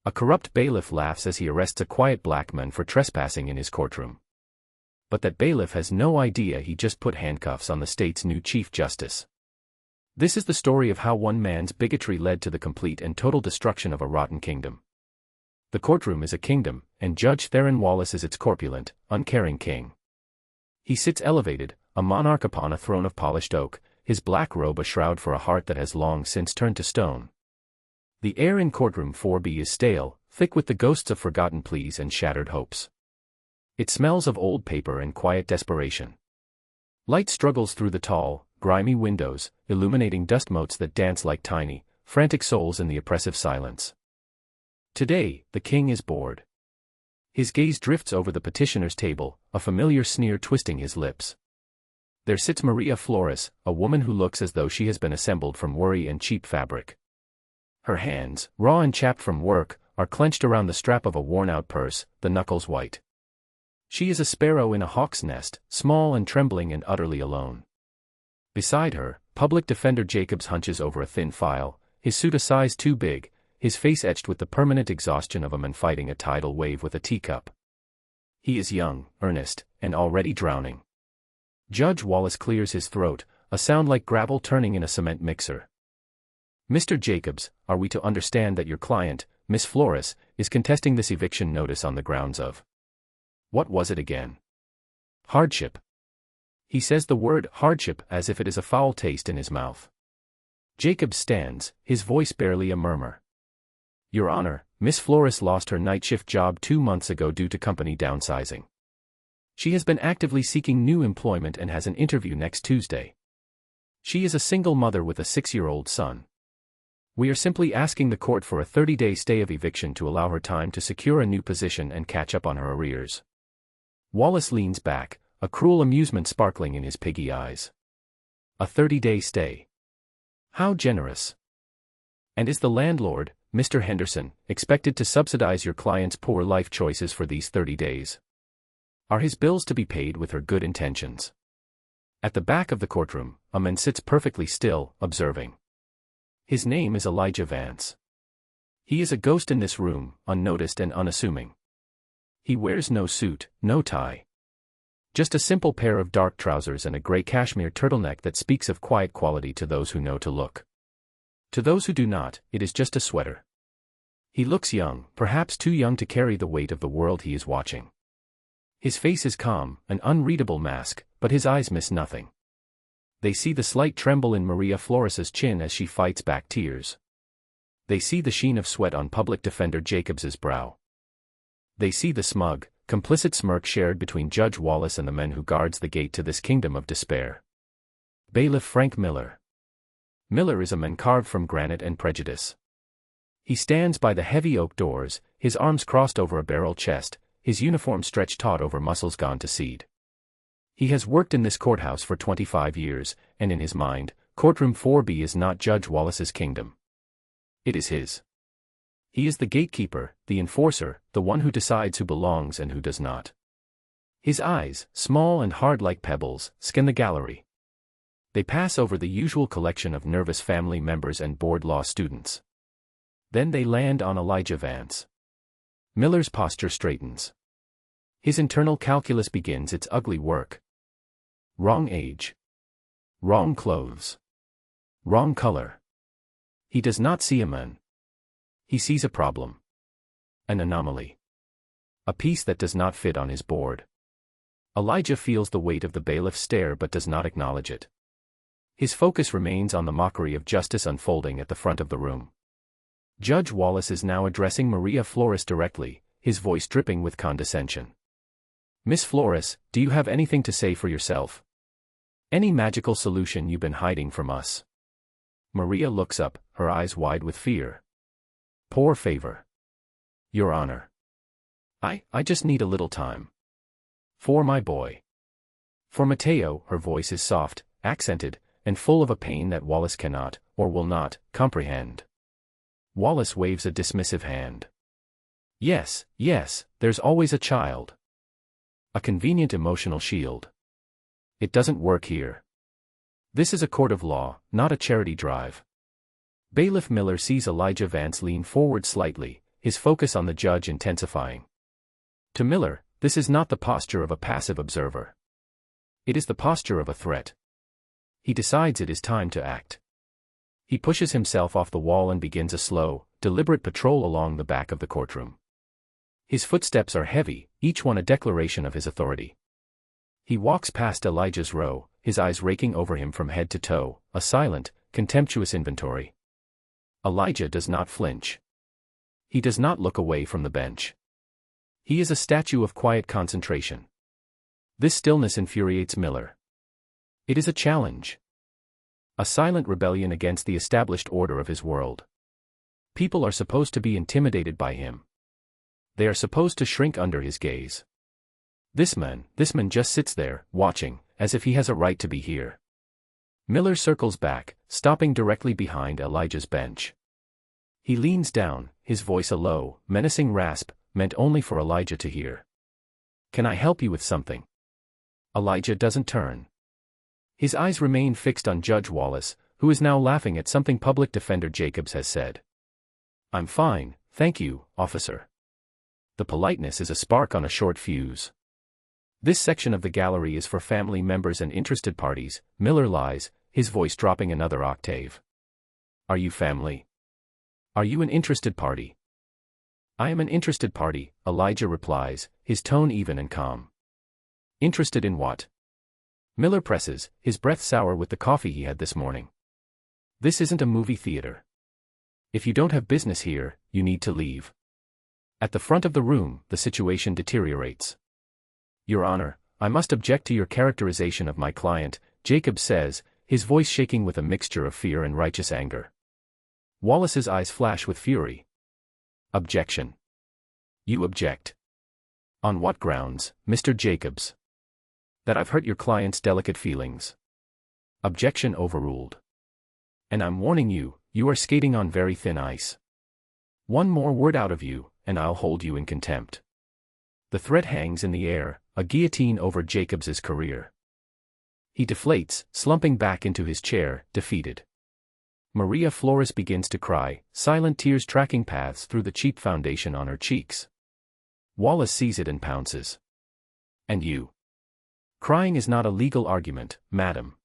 A corrupt bailiff laughs as he arrests a quiet black man for trespassing in his courtroom. But that bailiff has no idea he just put handcuffs on the state's new Chief Justice. This is the story of how one man's bigotry led to the complete and total destruction of a rotten kingdom. The courtroom is a kingdom, and Judge Theron Wallace is its corpulent, uncaring king. He sits elevated, a monarch upon a throne of polished oak, his black robe a shroud for a heart that has long since turned to stone. The air in courtroom 4B is stale, thick with the ghosts of forgotten pleas and shattered hopes. It smells of old paper and quiet desperation. Light struggles through the tall, grimy windows, illuminating dust motes that dance like tiny, frantic souls in the oppressive silence. Today, the king is bored. His gaze drifts over the petitioner's table, a familiar sneer twisting his lips. There sits Maria Flores, a woman who looks as though she has been assembled from worry and cheap fabric. Her hands, raw and chapped from work, are clenched around the strap of a worn-out purse, the knuckles white. She is a sparrow in a hawk's nest, small and trembling and utterly alone. Beside her, Public Defender Jacobs hunches over a thin file, his suit a size too big, his face etched with the permanent exhaustion of a man fighting a tidal wave with a teacup. He is young, earnest, and already drowning. Judge Wallace clears his throat, a sound like gravel turning in a cement mixer. Mr. Jacobs, are we to understand that your client, Miss Flores, is contesting this eviction notice on the grounds of... What was it again? Hardship. He says the word hardship as if it is a foul taste in his mouth. Jacobs stands, his voice barely a murmur. Your Honor, Miss Flores lost her night shift job 2 months ago due to company downsizing. She has been actively seeking new employment and has an interview next Tuesday. She is a single mother with a 6-year-old son. We are simply asking the court for a 30-day stay of eviction to allow her time to secure a new position and catch up on her arrears. Wallace leans back, a cruel amusement sparkling in his piggy eyes. A 30-day stay. How generous. And is the landlord, Mr. Henderson, expected to subsidize your client's poor life choices for these 30 days? Are his bills to be paid with her good intentions? At the back of the courtroom, a man sits perfectly still, observing. His name is Elijah Vance. He is a ghost in this room, unnoticed and unassuming. He wears no suit, no tie. Just a simple pair of dark trousers and a gray cashmere turtleneck that speaks of quiet quality to those who know to look. To those who do not, it is just a sweater. He looks young, perhaps too young to carry the weight of the world he is watching. His face is calm, an unreadable mask, but his eyes miss nothing. They see the slight tremble in Maria Flores's chin as she fights back tears. They see the sheen of sweat on Public Defender Jacobs's brow. They see the smug, complicit smirk shared between Judge Wallace and the man who guards the gate to this kingdom of despair. Bailiff Frank Miller. Miller is a man carved from granite and prejudice. He stands by the heavy oak doors, his arms crossed over a barrel chest, his uniform stretched taut over muscles gone to seed. He has worked in this courthouse for 25 years, and in his mind, courtroom 4B is not Judge Wallace's kingdom. It is his. He is the gatekeeper, the enforcer, the one who decides who belongs and who does not. His eyes, small and hard like pebbles, scan the gallery. They pass over the usual collection of nervous family members and bored law students. Then they land on Elijah Vance. Miller's posture straightens. His internal calculus begins its ugly work. Wrong age. Wrong clothes. Wrong color. He does not see a man. He sees a problem. An anomaly. A piece that does not fit on his board. Elijah feels the weight of the bailiff's stare but does not acknowledge it. His focus remains on the mockery of justice unfolding at the front of the room. Judge Wallace is now addressing Maria Flores directly, his voice dripping with condescension. Miss Flores, do you have anything to say for yourself? Any magical solution you've been hiding from us? Maria looks up, her eyes wide with fear. Poor favor. Your Honor. I just need a little time. For my boy. For Mateo, her voice is soft, accented, and full of a pain that Wallace cannot, or will not, comprehend. Wallace waves a dismissive hand. Yes, there's always a child. A convenient emotional shield. It doesn't work here. This is a court of law, not a charity drive. Bailiff Miller sees Elijah Vance lean forward slightly, his focus on the judge intensifying. To Miller, this is not the posture of a passive observer. It is the posture of a threat. He decides it is time to act. He pushes himself off the wall and begins a slow, deliberate patrol along the back of the courtroom. His footsteps are heavy, each one a declaration of his authority. He walks past Elijah's row, his eyes raking over him from head to toe, a silent, contemptuous inventory. Elijah does not flinch. He does not look away from the bench. He is a statue of quiet concentration. This stillness infuriates Miller. It is a challenge. A silent rebellion against the established order of his world. People are supposed to be intimidated by him. They are supposed to shrink under his gaze. This man just sits there, watching, as if he has a right to be here. Miller circles back, stopping directly behind Elijah's bench. He leans down, his voice a low, menacing rasp, meant only for Elijah to hear. "Can I help you with something?" Elijah doesn't turn. His eyes remain fixed on Judge Wallace, who is now laughing at something Public Defender Jacobs has said. "I'm fine, thank you, officer." The politeness is a spark on a short fuse. This section of the gallery is for family members and interested parties, Miller lies, his voice dropping another octave. "Are you family? Are you an interested party?" "I am an interested party," Elijah replies, his tone even and calm. "Interested in what?" Miller presses, his breath sour with the coffee he had this morning. "This isn't a movie theater. If you don't have business here, you need to leave." At the front of the room, the situation deteriorates. "Your Honor, I must object to your characterization of my client," Jacobs says, his voice shaking with a mixture of fear and righteous anger. Wallace's eyes flash with fury. "Objection. You object. On what grounds, Mr. Jacobs?" "That I've hurt your client's delicate feelings." Objection overruled. "And I'm warning you, you are skating on very thin ice. One more word out of you, and I'll hold you in contempt." The threat hangs in the air, a guillotine over Jacobs's career. He deflates, slumping back into his chair, defeated. Maria Flores begins to cry, silent tears tracking paths through the cheap foundation on her cheeks. Wallace sees it and pounces. "And you? Crying is not a legal argument, madam.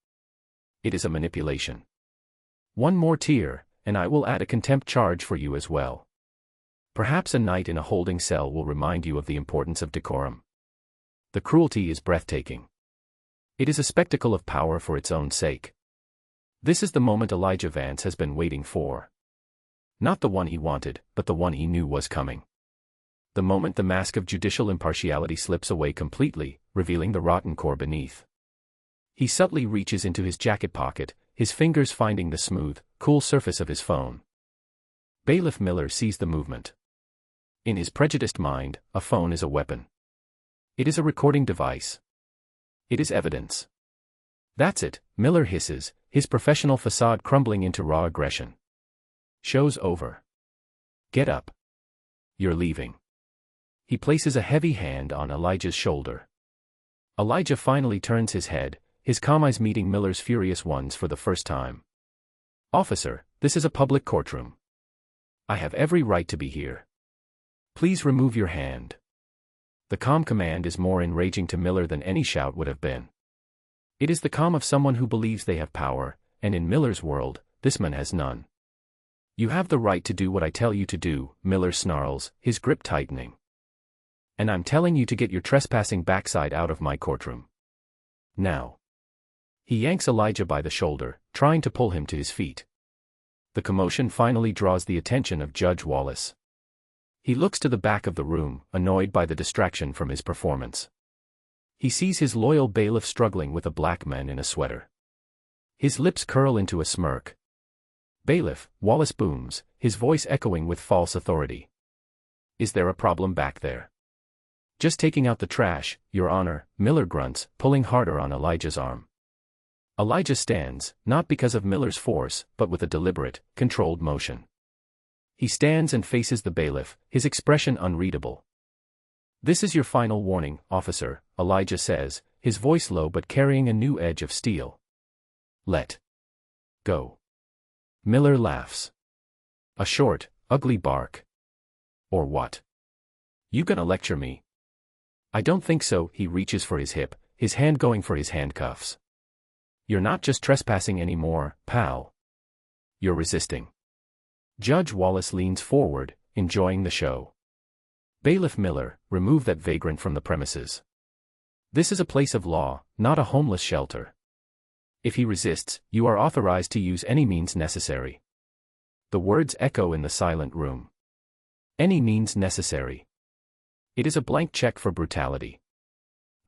It is a manipulation. One more tear, and I will add a contempt charge for you as well. Perhaps a night in a holding cell will remind you of the importance of decorum." The cruelty is breathtaking. It is a spectacle of power for its own sake. This is the moment Elijah Vance has been waiting for. Not the one he wanted, but the one he knew was coming. The moment the mask of judicial impartiality slips away completely, revealing the rotten core beneath. He subtly reaches into his jacket pocket, his fingers finding the smooth, cool surface of his phone. Bailiff Miller sees the movement. In his prejudiced mind, a phone is a weapon. It is a recording device. It is evidence. "That's it," Miller hisses, his professional facade crumbling into raw aggression. "Show's over. Get up. You're leaving." He places a heavy hand on Elijah's shoulder. Elijah finally turns his head, his calm eyes meeting Miller's furious ones for the first time. "Officer, this is a public courtroom. I have every right to be here. Please remove your hand." The calm command is more enraging to Miller than any shout would have been. It is the calm of someone who believes they have power, and in Miller's world, this man has none. "You have the right to do what I tell you to do," Miller snarls, his grip tightening. "And I'm telling you to get your trespassing backside out of my courtroom. Now." He yanks Elijah by the shoulder, trying to pull him to his feet. The commotion finally draws the attention of Judge Wallace. He looks to the back of the room, annoyed by the distraction from his performance. He sees his loyal bailiff struggling with a black man in a sweater. His lips curl into a smirk. "Bailiff," Wallace booms, his voice echoing with false authority. "Is there a problem back there?" "Just taking out the trash, Your Honor," Miller grunts, pulling harder on Elijah's arm. Elijah stands, not because of Miller's force, but with a deliberate, controlled motion. He stands and faces the bailiff, his expression unreadable. "This is your final warning, officer," Elijah says, his voice low but carrying a new edge of steel. "Let go." Miller laughs. A short, ugly bark. Or what? You gonna lecture me? I don't think so. He reaches for his hip, his hand going for his handcuffs. You're not just trespassing anymore, pal. You're resisting. Judge Wallace leans forward, enjoying the show. Bailiff Miller, remove that vagrant from the premises. This is a place of law, not a homeless shelter. If he resists, you are authorized to use any means necessary. The words echo in the silent room. Any means necessary. It is a blank check for brutality.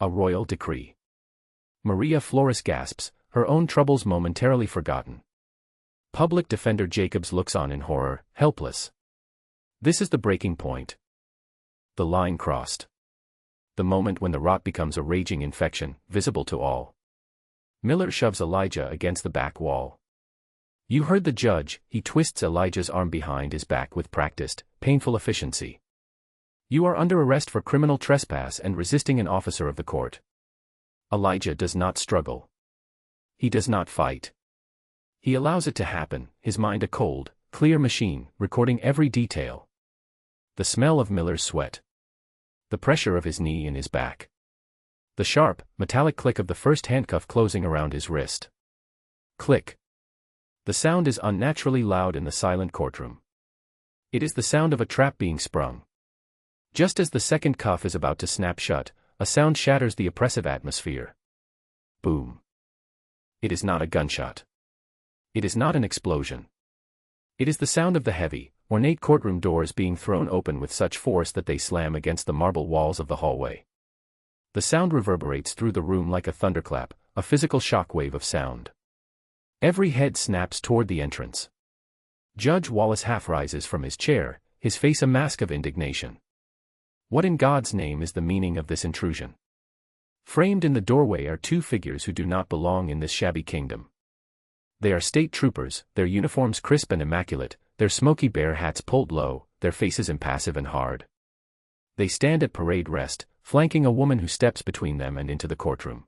A royal decree. Maria Flores gasps, her own troubles momentarily forgotten. Public Defender Jacobs looks on in horror, helpless. This is the breaking point. The line crossed. The moment when the rot becomes a raging infection, visible to all. Miller shoves Elijah against the back wall. You heard the judge. He twists Elijah's arm behind his back with practiced, painful efficiency. You are under arrest for criminal trespass and resisting an officer of the court. Elijah does not struggle. He does not fight. He allows it to happen, his mind a cold, clear machine, recording every detail. The smell of Miller's sweat. The pressure of his knee in his back. The sharp, metallic click of the first handcuff closing around his wrist. Click. The sound is unnaturally loud in the silent courtroom. It is the sound of a trap being sprung. Just as the second cuff is about to snap shut, a sound shatters the oppressive atmosphere. Boom. It is not a gunshot. It is not an explosion. It is the sound of the heavy, ornate courtroom doors being thrown open with such force that they slam against the marble walls of the hallway. The sound reverberates through the room like a thunderclap, a physical shockwave of sound. Every head snaps toward the entrance. Judge Wallace half rises from his chair, his face a mask of indignation. What in God's name is the meaning of this intrusion? Framed in the doorway are two figures who do not belong in this shabby kingdom. They are state troopers, their uniforms crisp and immaculate, their smoky bear hats pulled low, their faces impassive and hard. They stand at parade rest, flanking a woman who steps between them and into the courtroom.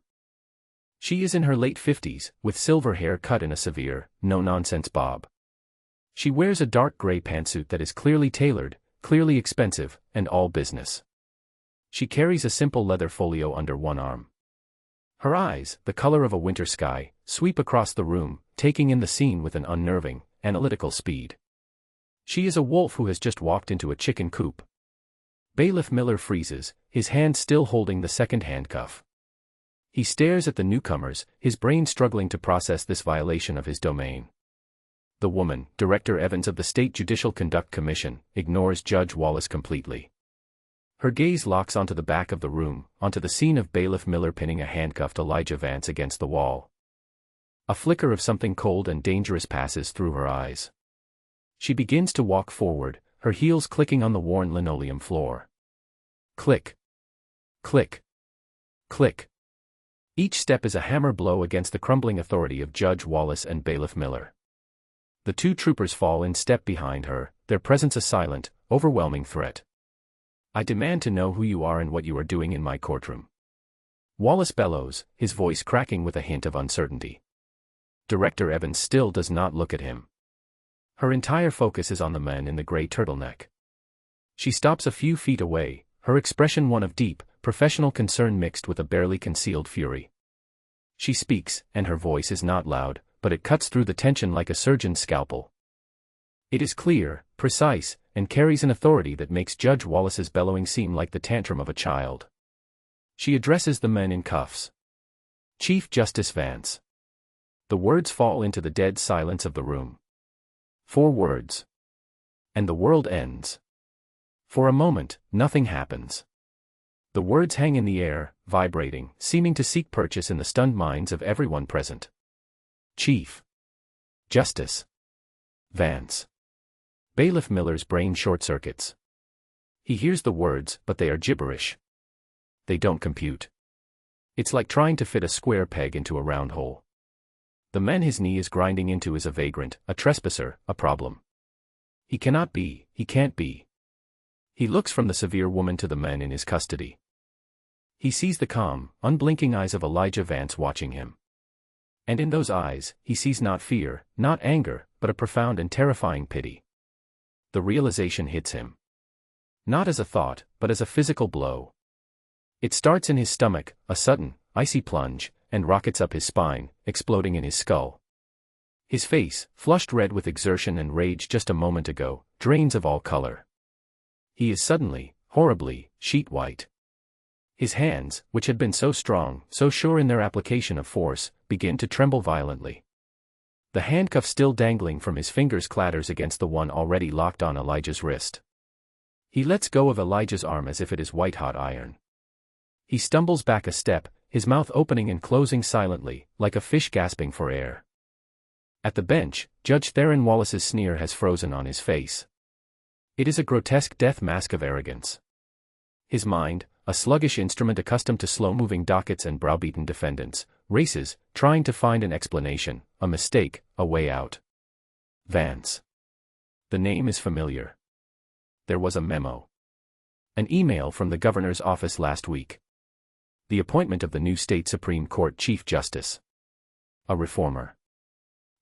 She is in her late 50s, with silver hair cut in a severe, no-nonsense bob. She wears a dark gray pantsuit that is clearly tailored, clearly expensive, and all business. She carries a simple leather folio under one arm. Her eyes, the color of a winter sky, sweep across the room, taking in the scene with an unnerving, analytical speed. She is a wolf who has just walked into a chicken coop. Bailiff Miller freezes, his hand still holding the second handcuff. He stares at the newcomers, his brain struggling to process this violation of his domain. The woman, Director Evans of the State Judicial Conduct Commission, ignores Judge Wallace completely. Her gaze locks onto the back of the room, onto the scene of Bailiff Miller pinning a handcuffed Elijah Vance against the wall. A flicker of something cold and dangerous passes through her eyes. She begins to walk forward, her heels clicking on the worn linoleum floor. Click. Click. Click. Each step is a hammer blow against the crumbling authority of Judge Wallace and Bailiff Miller. The two troopers fall in step behind her, their presence a silent, overwhelming threat. I demand to know who you are and what you are doing in my courtroom. Wallace bellows, his voice cracking with a hint of uncertainty. Director Evans still does not look at him. Her entire focus is on the man in the gray turtleneck. She stops a few feet away, her expression one of deep, professional concern mixed with a barely concealed fury. She speaks, and her voice is not loud, but it cuts through the tension like a surgeon's scalpel. It is clear, precise, and carries an authority that makes Judge Wallace's bellowing seem like the tantrum of a child. She addresses the men in cuffs. Chief Justice Vance. The words fall into the dead silence of the room. 4 words. And the world ends. For a moment, nothing happens. The words hang in the air, vibrating, seeming to seek purchase in the stunned minds of everyone present. Chief Justice Vance. Bailiff Miller's brain short-circuits. He hears the words, but they are gibberish. They don't compute. It's like trying to fit a square peg into a round hole. The man his knee is grinding into is a vagrant, a trespasser, a problem. He can't be. He looks from the severe woman to the men in his custody. He sees the calm, unblinking eyes of Elijah Vance watching him. And in those eyes, he sees not fear, not anger, but a profound and terrifying pity. The realization hits him. Not as a thought, but as a physical blow. It starts in his stomach, a sudden, icy plunge, and rockets up his spine, exploding in his skull. His face, flushed red with exertion and rage just a moment ago, drains of all color. He is suddenly, horribly, sheet white. His hands, which had been so strong, so sure in their application of force, begin to tremble violently. The handcuff still dangling from his fingers clatters against the one already locked on Elijah's wrist. He lets go of Elijah's arm as if it is white-hot iron. He stumbles back a step, his mouth opening and closing silently, like a fish gasping for air. At the bench, Judge Theron Wallace's sneer has frozen on his face. It is a grotesque death mask of arrogance. His mind, a sluggish instrument accustomed to slow-moving dockets and browbeaten defendants, races, trying to find an explanation, a mistake, a way out. Vance. The name is familiar. There was a memo. An email from the governor's office last week. The appointment of the new state Supreme Court Chief Justice. A reformer.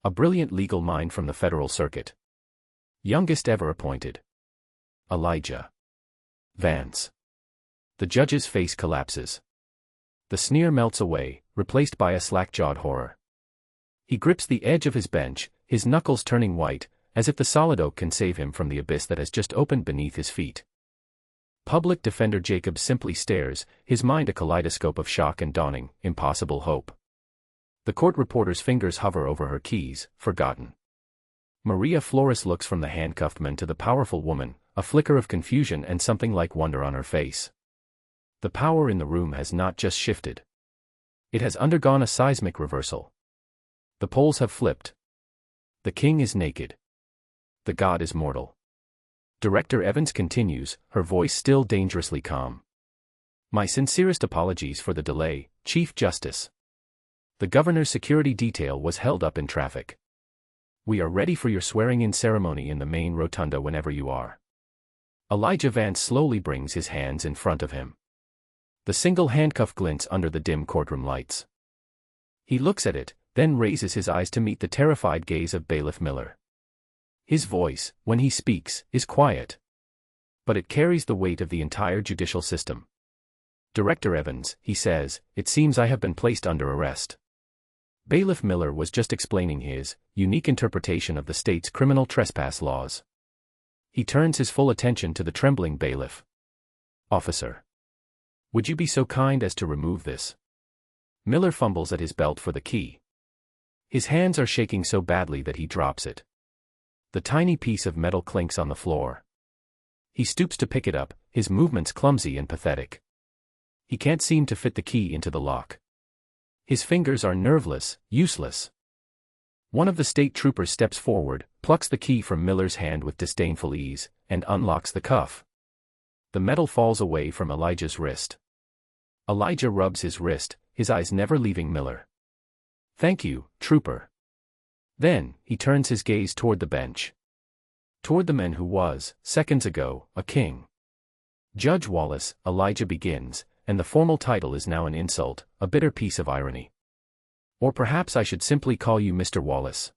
A brilliant legal mind from the federal circuit. Youngest ever appointed. Elijah Vance. The judge's face collapses. The sneer melts away, replaced by a slack-jawed horror. He grips the edge of his bench, his knuckles turning white, as if the solid oak can save him from the abyss that has just opened beneath his feet. Public Defender Jacob simply stares, his mind a kaleidoscope of shock and dawning, impossible hope. The court reporter's fingers hover over her keys, forgotten. Maria Flores looks from the handcuffed man to the powerful woman, a flicker of confusion and something like wonder on her face. The power in the room has not just shifted. It has undergone a seismic reversal. The poles have flipped. The king is naked. The god is mortal. Director Evans continues, her voice still dangerously calm. My sincerest apologies for the delay, Chief Justice. The governor's security detail was held up in traffic. We are ready for your swearing-in ceremony in the main rotunda whenever you are. Elijah Vance slowly brings his hands in front of him. The single handcuff glints under the dim courtroom lights. He looks at it, then raises his eyes to meet the terrified gaze of Bailiff Miller. His voice, when he speaks, is quiet. But it carries the weight of the entire judicial system. Director Evans, he says, it seems I have been placed under arrest. Bailiff Miller was just explaining his unique interpretation of the state's criminal trespass laws. He turns his full attention to the trembling bailiff. Officer. Would you be so kind as to remove this? Miller fumbles at his belt for the key. His hands are shaking so badly that he drops it. The tiny piece of metal clinks on the floor. He stoops to pick it up, his movements clumsy and pathetic. He can't seem to fit the key into the lock. His fingers are nerveless, useless. One of the state troopers steps forward, plucks the key from Miller's hand with disdainful ease, and unlocks the cuff. The metal falls away from Elijah's wrist. Elijah rubs his wrist, his eyes never leaving Miller. Thank you, trooper. Then, he turns his gaze toward the bench. Toward the man who was, seconds ago, a king. Judge Wallace, Elijah begins, and the formal title is now an insult, a bitter piece of irony. Or perhaps I should simply call you Mr. Wallace.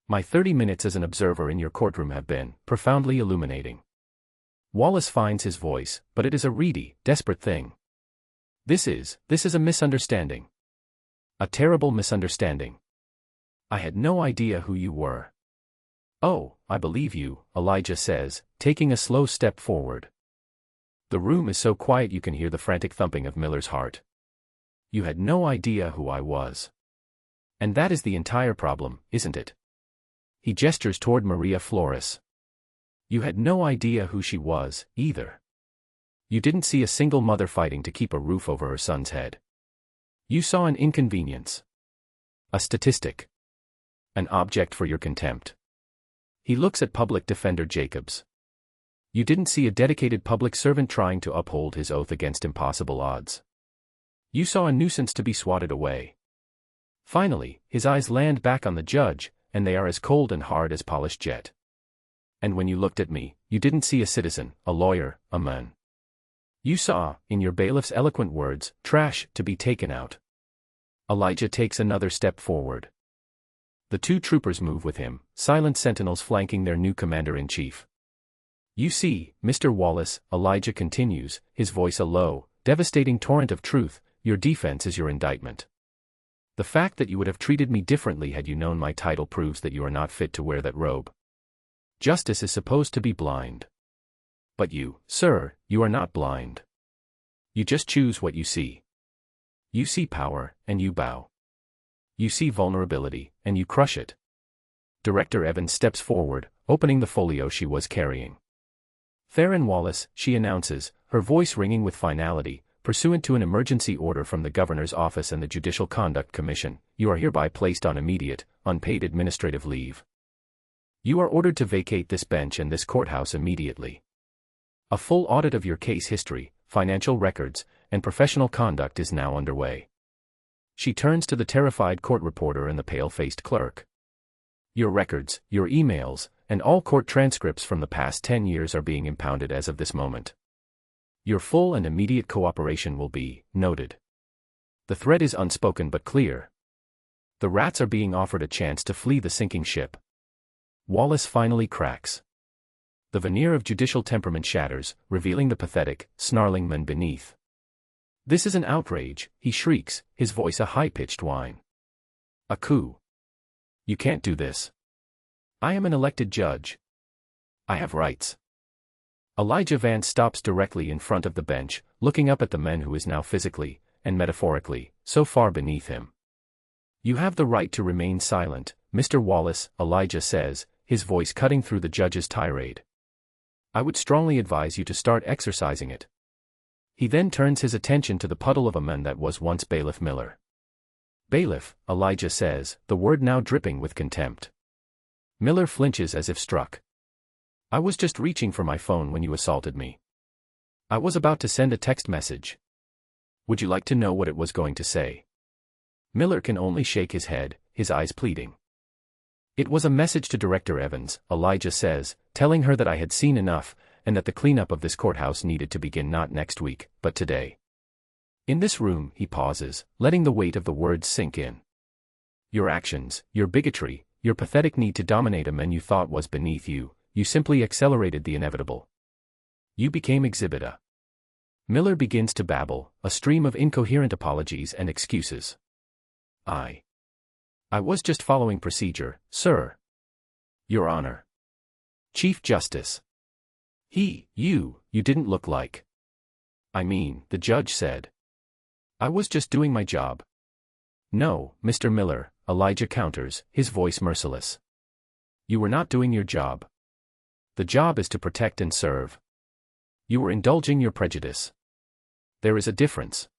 My 30 minutes as an observer in your courtroom have been profoundly illuminating. Wallace finds his voice, but it is a reedy, desperate thing. This is a misunderstanding. A terrible misunderstanding. I had no idea who you were. Oh, I believe you, Elijah says, taking a slow step forward. The room is so quiet you can hear the frantic thumping of Miller's heart. You had no idea who I was. And that is the entire problem, isn't it? He gestures toward Maria Flores. You had no idea who she was, either. You didn't see a single mother fighting to keep a roof over her son's head. You saw an inconvenience. A statistic. An object for your contempt. He looks at Public Defender Jacobs. You didn't see a dedicated public servant trying to uphold his oath against impossible odds. You saw a nuisance to be swatted away. Finally, his eyes land back on the judge, and they are as cold and hard as polished jet. And when you looked at me, you didn't see a citizen, a lawyer, a man. You saw, in your bailiff's eloquent words, trash to be taken out. Elijah takes another step forward. The two troopers move with him, silent sentinels flanking their new commander-in-chief. You see, Mr. Wallace, Elijah continues, his voice a low, devastating torrent of truth, your defense is your indictment. The fact that you would have treated me differently had you known my title proves that you are not fit to wear that robe. Justice is supposed to be blind. But you, sir, you are not blind. You just choose what you see. You see power, and you bow. You see vulnerability, and you crush it. Director Evans steps forward, opening the folio she was carrying. Theron Wallace, she announces, her voice ringing with finality, pursuant to an emergency order from the Governor's Office and the Judicial Conduct Commission, you are hereby placed on immediate, unpaid administrative leave. You are ordered to vacate this bench and this courthouse immediately. A full audit of your case history, financial records, and professional conduct is now underway. She turns to the terrified court reporter and the pale-faced clerk. Your records, your emails, and all court transcripts from the past 10 years are being impounded as of this moment. Your full and immediate cooperation will be noted. The threat is unspoken but clear. The rats are being offered a chance to flee the sinking ship. Wallace finally cracks. The veneer of judicial temperament shatters, revealing the pathetic, snarling man beneath. This is an outrage, he shrieks, his voice a high-pitched whine. A coup. You can't do this. I am an elected judge. I have rights. Elijah Vance stops directly in front of the bench, looking up at the man who is now physically, and metaphorically, so far beneath him. You have the right to remain silent, Mr. Wallace, Elijah says, his voice cutting through the judge's tirade. I would strongly advise you to start exercising it. He then turns his attention to the puddle of a man that was once Bailiff Miller. Bailiff, Elijah says, the word now dripping with contempt. Miller flinches as if struck. I was just reaching for my phone when you assaulted me. I was about to send a text message. Would you like to know what it was going to say? Miller can only shake his head, his eyes pleading. It was a message to Director Evans, Elijah says, telling her that I had seen enough, and that the cleanup of this courthouse needed to begin not next week, but today. In this room, he pauses, letting the weight of the words sink in. Your actions, your bigotry, your pathetic need to dominate a man you thought was beneath you, you simply accelerated the inevitable. You became Exhibit A. Miller begins to babble, a stream of incoherent apologies and excuses. I was just following procedure, sir. Your Honor. Chief Justice. You didn't look like. I mean, the judge said. I was just doing my job. No, Mr. Miller, Elijah counters, his voice merciless. You were not doing your job. The job is to protect and serve. You were indulging your prejudice. There is a difference.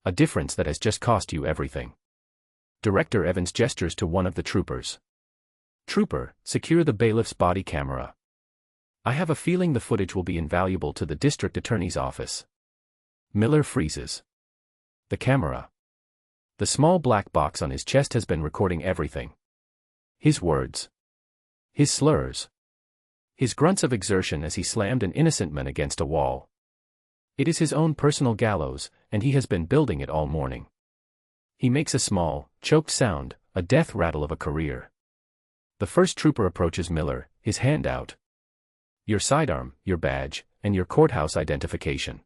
A difference that has just cost you everything. Director Evans gestures to one of the troopers. Trooper, secure the bailiff's body camera. I have a feeling the footage will be invaluable to the district attorney's office. Miller freezes. The camera. The small black box on his chest has been recording everything. His words. His slurs. His grunts of exertion as he slammed an innocent man against a wall. It is his own personal gallows, and he has been building it all morning. He makes a small, choked sound, a death rattle of a career. The first trooper approaches Miller, his hand out. Your sidearm, your badge, and your courthouse identification.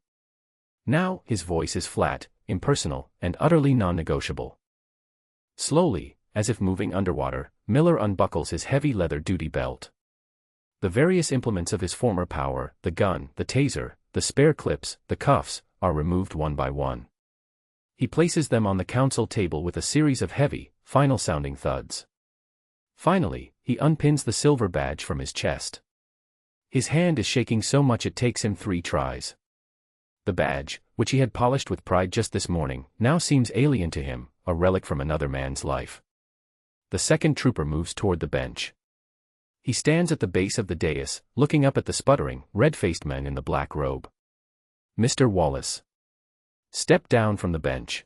Now, his voice is flat, impersonal, and utterly non-negotiable. Slowly, as if moving underwater, Miller unbuckles his heavy leather duty belt. The various implements of his former power, the gun, the taser, the spare clips, the cuffs, are removed one by one. He places them on the council table with a series of heavy, final-sounding thuds. Finally, he unpins the silver badge from his chest. His hand is shaking so much it takes him 3 tries. The badge, which he had polished with pride just this morning, now seems alien to him, a relic from another man's life. The second trooper moves toward the bench. He stands at the base of the dais, looking up at the sputtering, red-faced man in the black robe. Mr. Wallace. Step down from the bench.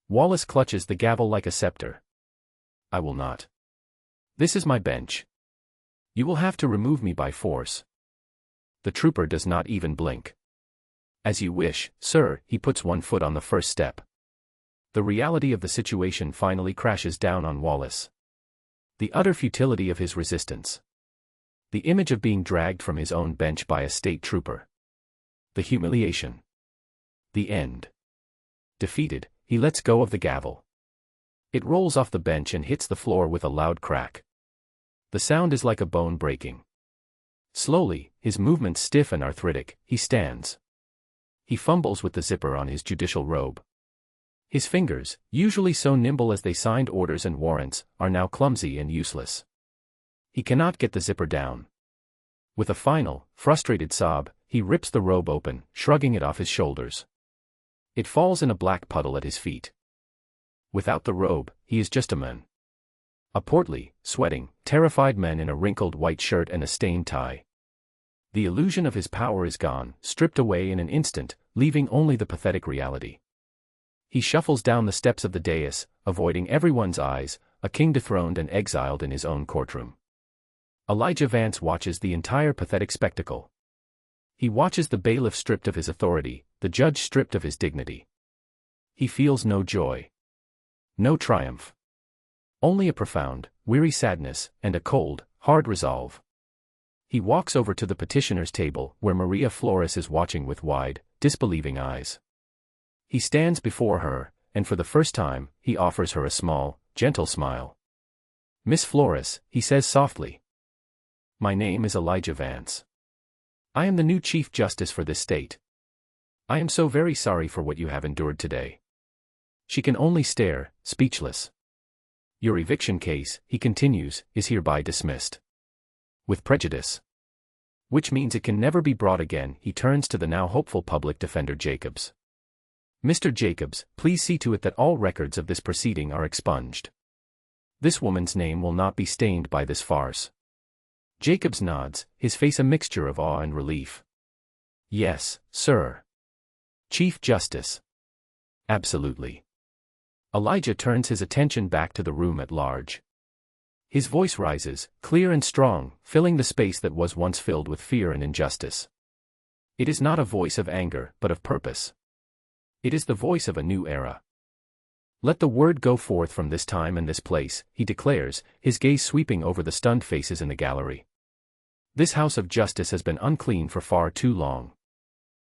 Wallace clutches the gavel like a scepter. I will not. This is my bench. You will have to remove me by force. The trooper does not even blink. As you wish, sir, he puts one foot on the first step. The reality of the situation finally crashes down on Wallace. The utter futility of his resistance. The image of being dragged from his own bench by a state trooper. The humiliation. The end. Defeated, he lets go of the gavel. It rolls off the bench and hits the floor with a loud crack. The sound is like a bone breaking. Slowly, his movements stiff and arthritic, he stands. He fumbles with the zipper on his judicial robe. His fingers, usually so nimble as they signed orders and warrants, are now clumsy and useless. He cannot get the zipper down. With a final, frustrated sob, he rips the robe open, shrugging it off his shoulders. It falls in a black puddle at his feet. Without the robe, he is just a man. A portly, sweating, terrified man in a wrinkled white shirt and a stained tie. The illusion of his power is gone, stripped away in an instant, leaving only the pathetic reality. He shuffles down the steps of the dais, avoiding everyone's eyes, a king dethroned and exiled in his own courtroom. Elijah Vance watches the entire pathetic spectacle. He watches the bailiff stripped of his authority, the judge stripped of his dignity. He feels no joy. No triumph. Only a profound, weary sadness, and a cold, hard resolve. He walks over to the petitioner's table, where Maria Flores is watching with wide, disbelieving eyes. He stands before her, and for the first time, he offers her a small, gentle smile. "Miss Flores," he says softly. "My name is Elijah Vance. I am the new Chief Justice for this state. I am so very sorry for what you have endured today." She can only stare, speechless. "Your eviction case," he continues, "is hereby dismissed. With prejudice. Which means it can never be brought again." He turns to the now hopeful public defender Jacobs. "Mr. Jacobs, please see to it that all records of this proceeding are expunged. This woman's name will not be stained by this farce." Jacobs nods, his face a mixture of awe and relief. "Yes, sir. Chief Justice." "Absolutely." Elijah turns his attention back to the room at large. His voice rises, clear and strong, filling the space that was once filled with fear and injustice. It is not a voice of anger, but of purpose. It is the voice of a new era. "Let the word go forth from this time and this place," he declares, his gaze sweeping over the stunned faces in the gallery. "This house of justice has been unclean for far too long.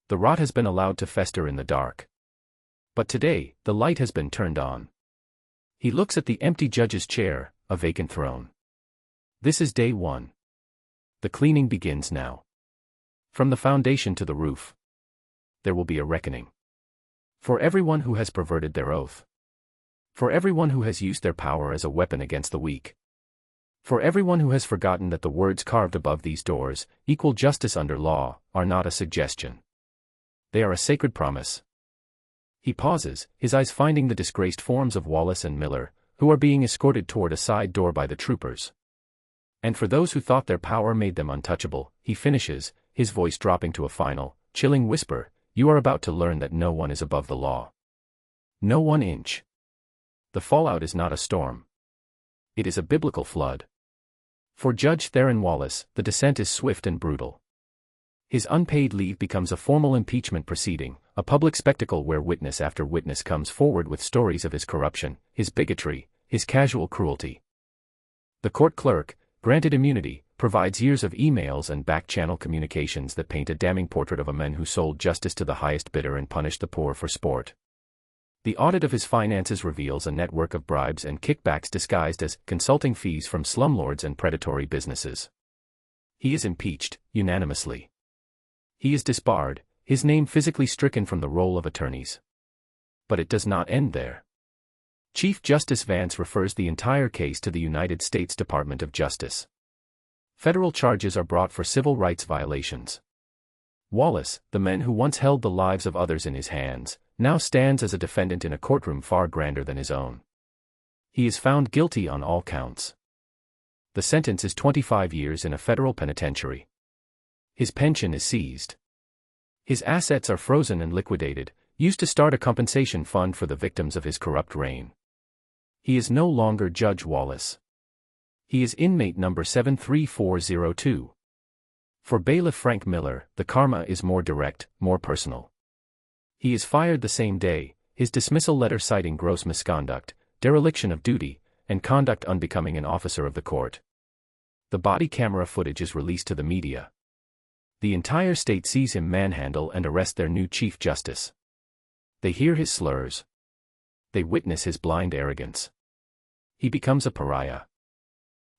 The rot has been allowed to fester in the dark. But today, the light has been turned on." He looks at the empty judge's chair, a vacant throne. "This is day one. The cleaning begins now. From the foundation to the roof. There will be a reckoning. For everyone who has perverted their oath. For everyone who has used their power as a weapon against the weak. For everyone who has forgotten that the words carved above these doors, equal justice under law, are not a suggestion. They are a sacred promise." He pauses, his eyes finding the disgraced forms of Wallace and Miller, who are being escorted toward a side door by the troopers. "And for those who thought their power made them untouchable," he finishes, his voice dropping to a final, chilling whisper, "you are about to learn that no one is above the law. No 1 inch. The fallout is not a storm. It is a biblical flood. For Judge Theron Wallace, the descent is swift and brutal. His unpaid leave becomes a formal impeachment proceeding, a public spectacle where witness after witness comes forward with stories of his corruption, his bigotry, his casual cruelty. The court clerk, granted immunity, provides years of emails and back-channel communications that paint a damning portrait of a man who sold justice to the highest bidder and punished the poor for sport. The audit of his finances reveals a network of bribes and kickbacks disguised as consulting fees from slumlords and predatory businesses. He is impeached, unanimously. He is disbarred, his name physically stricken from the roll of attorneys. But it does not end there. Chief Justice Vance refers the entire case to the United States Department of Justice. Federal charges are brought for civil rights violations. Wallace, the man who once held the lives of others in his hands, now stands as a defendant in a courtroom far grander than his own. He is found guilty on all counts. The sentence is 25 years in a federal penitentiary. His pension is seized. His assets are frozen and liquidated, used to start a compensation fund for the victims of his corrupt reign. He is no longer Judge Wallace. He is inmate number 73402. For Bailiff Frank Miller, the karma is more direct, more personal. He is fired the same day, his dismissal letter citing gross misconduct, dereliction of duty, and conduct unbecoming an officer of the court. The body camera footage is released to the media. The entire state sees him manhandle and arrest their new Chief Justice. They hear his slurs. They witness his blind arrogance. He becomes a pariah.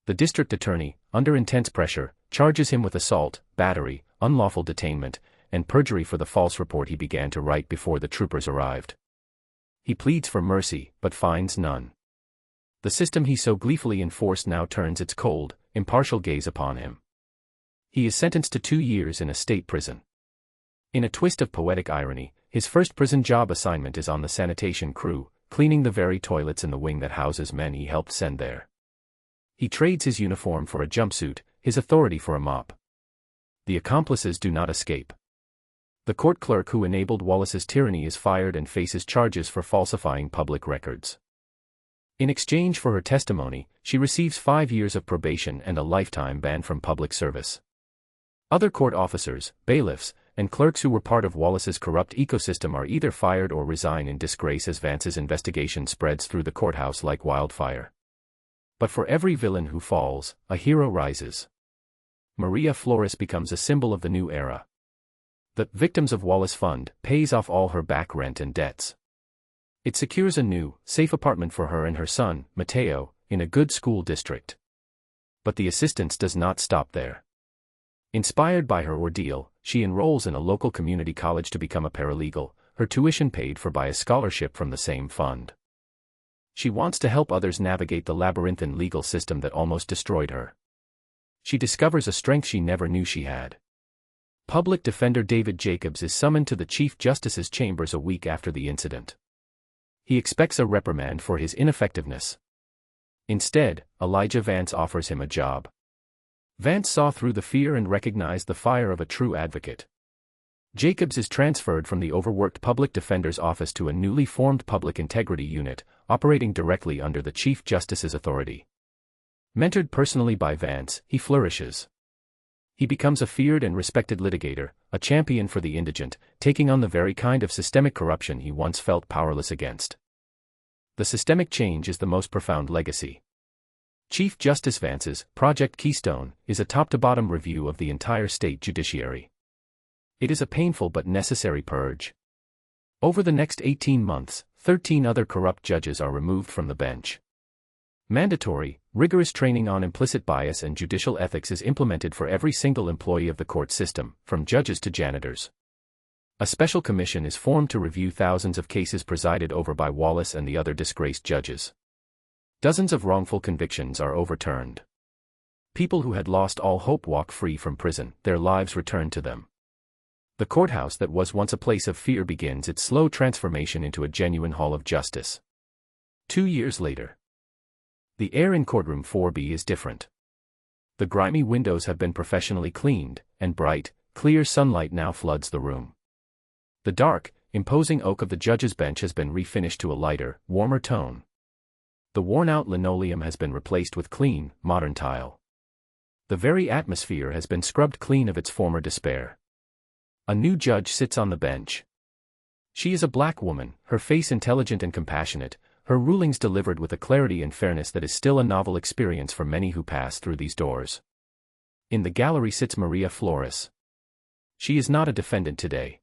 The district attorney, under intense pressure, charges him with assault, battery, unlawful detainment, and perjury for the false report he began to write before the troopers arrived. He pleads for mercy, but finds none. The system he so gleefully enforced now turns its cold, impartial gaze upon him. He is sentenced to 2 years in a state prison. In a twist of poetic irony, his first prison job assignment is on the sanitation crew, cleaning the very toilets in the wing that houses men he helped send there. He trades his uniform for a jumpsuit, his authority for a mop. The accomplices do not escape. The court clerk who enabled Wallace's tyranny is fired and faces charges for falsifying public records. In exchange for her testimony, she receives 5 years of probation and a lifetime ban from public service. Other court officers, bailiffs, and clerks who were part of Wallace's corrupt ecosystem are either fired or resign in disgrace as Vance's investigation spreads through the courthouse like wildfire. But for every villain who falls, a hero rises. Maria Flores becomes a symbol of the new era. The Victims of Wallace Fund pays off all her back rent and debts. It secures a new, safe apartment for her and her son, Mateo, in a good school district. But the assistance does not stop there. Inspired by her ordeal, she enrolls in a local community college to become a paralegal, her tuition paid for by a scholarship from the same fund. She wants to help others navigate the labyrinthine legal system that almost destroyed her. She discovers a strength she never knew she had. Public Defender David Jacobs is summoned to the Chief Justice's chambers a week after the incident. He expects a reprimand for his ineffectiveness. Instead, Elijah Vance offers him a job. Vance saw through the fear and recognized the fire of a true advocate. Jacobs is transferred from the overworked public defender's office to a newly formed public integrity unit, operating directly under the Chief Justice's authority. Mentored personally by Vance, he flourishes. He becomes a feared and respected litigator, a champion for the indigent, taking on the very kind of systemic corruption he once felt powerless against. The systemic change is the most profound legacy. Chief Justice Vance's Project Keystone is a top-to-bottom review of the entire state judiciary. It is a painful but necessary purge. Over the next 18 months, 13 other corrupt judges are removed from the bench. Mandatory, rigorous training on implicit bias and judicial ethics is implemented for every single employee of the court system, from judges to janitors. A special commission is formed to review thousands of cases presided over by Wallace and the other disgraced judges. Dozens of wrongful convictions are overturned. People who had lost all hope walk free from prison, their lives return to them. The courthouse that was once a place of fear begins its slow transformation into a genuine hall of justice. 2 years later. The air in courtroom 4B is different. The grimy windows have been professionally cleaned, and bright, clear sunlight now floods the room. The dark, imposing oak of the judge's bench has been refinished to a lighter, warmer tone. The worn-out linoleum has been replaced with clean, modern tile. The very atmosphere has been scrubbed clean of its former despair. A new judge sits on the bench. She is a black woman, her face intelligent and compassionate, her rulings delivered with a clarity and fairness that is still a novel experience for many who pass through these doors. In the gallery sits Maria Flores. She is not a defendant today.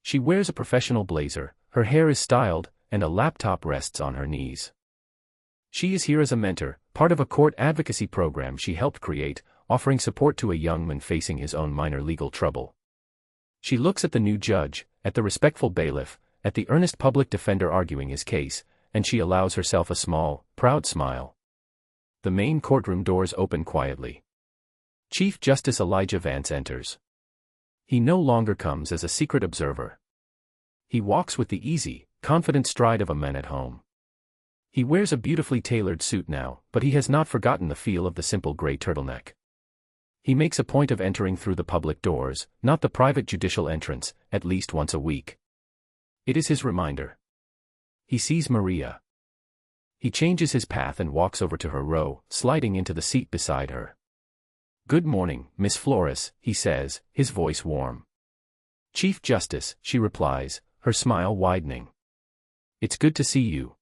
She wears a professional blazer, her hair is styled, and a laptop rests on her knees. She is here as a mentor, part of a court advocacy program she helped create, offering support to a young man facing his own minor legal trouble. She looks at the new judge, at the respectful bailiff, at the earnest public defender arguing his case, and she allows herself a small, proud smile. The main courtroom doors open quietly. Chief Justice Elijah Vance enters. He no longer comes as a secret observer. He walks with the easy, confident stride of a man at home. He wears a beautifully tailored suit now, but he has not forgotten the feel of the simple gray turtleneck. He makes a point of entering through the public doors, not the private judicial entrance, at least once a week. It is his reminder. He sees Maria. He changes his path and walks over to her row, sliding into the seat beside her. "Good morning, Miss Flores," he says, his voice warm. "Chief Justice," she replies, her smile widening. "It's good to see you."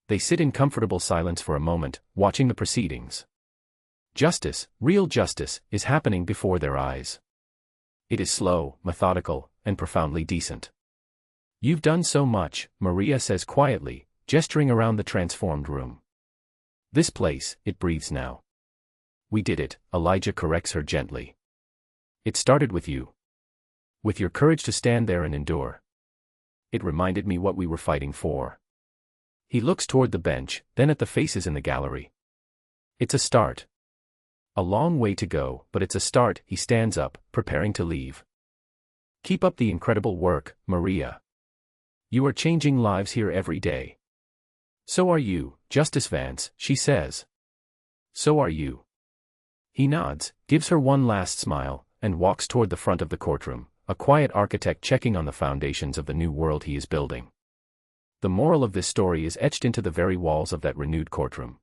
They sit in comfortable silence for a moment, watching the proceedings. Justice, real justice, is happening before their eyes. It is slow, methodical, and profoundly decent. You've done so much, Maria says quietly, gesturing around the transformed room. This place, it breathes now. We did it, Elijah corrects her gently. It started with you. With your courage to stand there and endure. It reminded me what we were fighting for. He looks toward the bench, then at the faces in the gallery. It's a start. A long way to go, but it's a start. He stands up, preparing to leave. Keep up the incredible work, Maria. You are changing lives here every day. So are you, Justice Vance, she says. So are you. He nods, gives her one last smile, and walks toward the front of the courtroom, a quiet architect checking on the foundations of the new world he is building. The moral of this story is etched into the very walls of that renewed courtroom.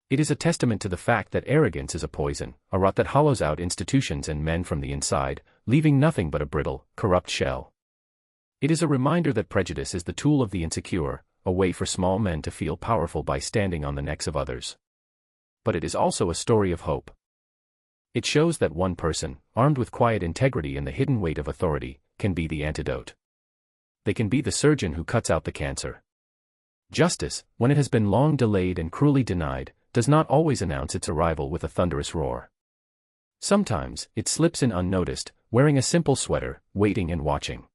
It is a testament to the fact that arrogance is a poison, a rot that hollows out institutions and men from the inside, leaving nothing but a brittle, corrupt shell. It is a reminder that prejudice is the tool of the insecure, a way for small men to feel powerful by standing on the necks of others. But it is also a story of hope. It shows that one person, armed with quiet integrity and the hidden weight of authority, can be the antidote. They can be the surgeon who cuts out the cancer. Justice, when it has been long delayed and cruelly denied, does not always announce its arrival with a thunderous roar. Sometimes, it slips in unnoticed, wearing a simple sweater, waiting and watching.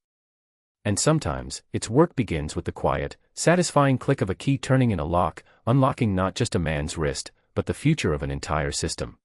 And sometimes, its work begins with the quiet, satisfying click of a key turning in a lock, unlocking not just a man's wrist, but the future of an entire system.